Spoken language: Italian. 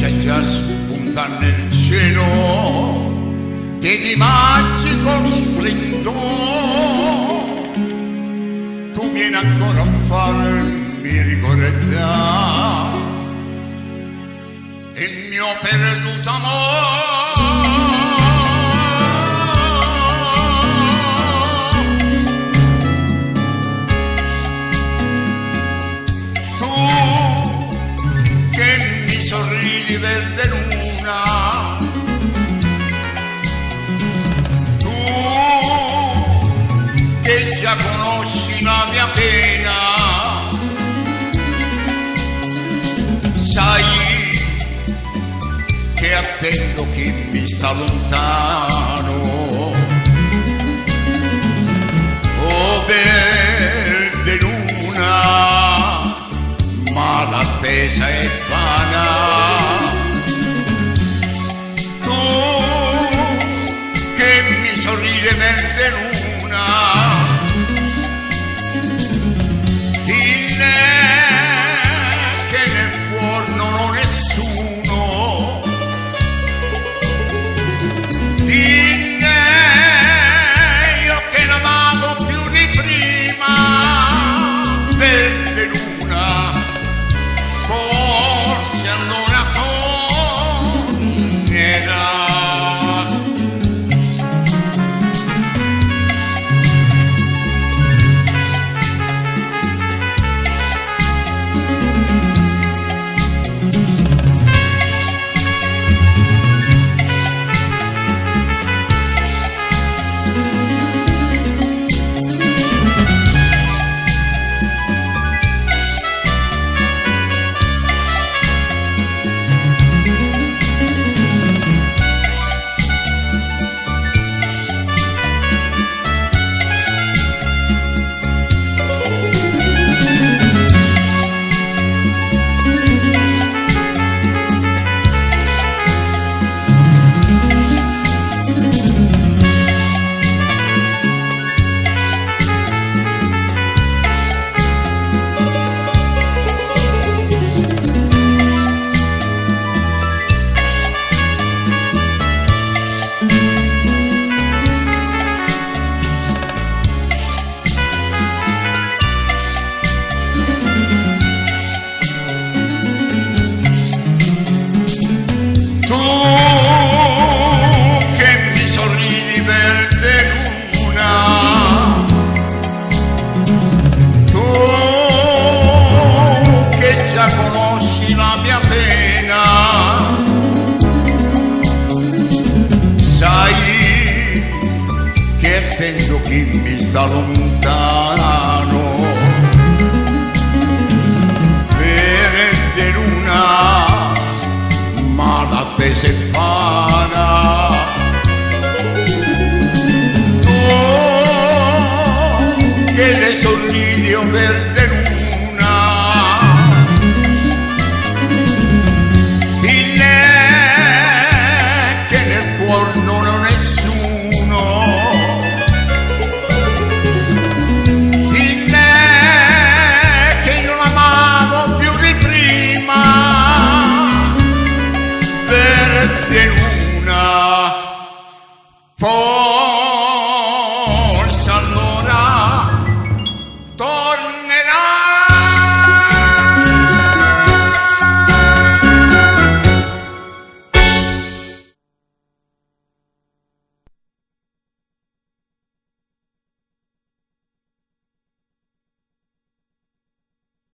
striscia già spunta nel cielo che di magico splendore tu vieni ancora a farmi ricordare il mio perduto amore. Sorridi verde luna, tu che già conosci la mia pena, sai che attendo chi mi sta lontano. Oh verde luna, ma l'attesa è vana. Tu che mi sorride verde luna, dille che nel cuore non ho nessuno, dille io che l'amavo più di prima. Verde luna, forse allora tornerà. Sento chi mi sta lontano. Verde luna, ma l'attesa è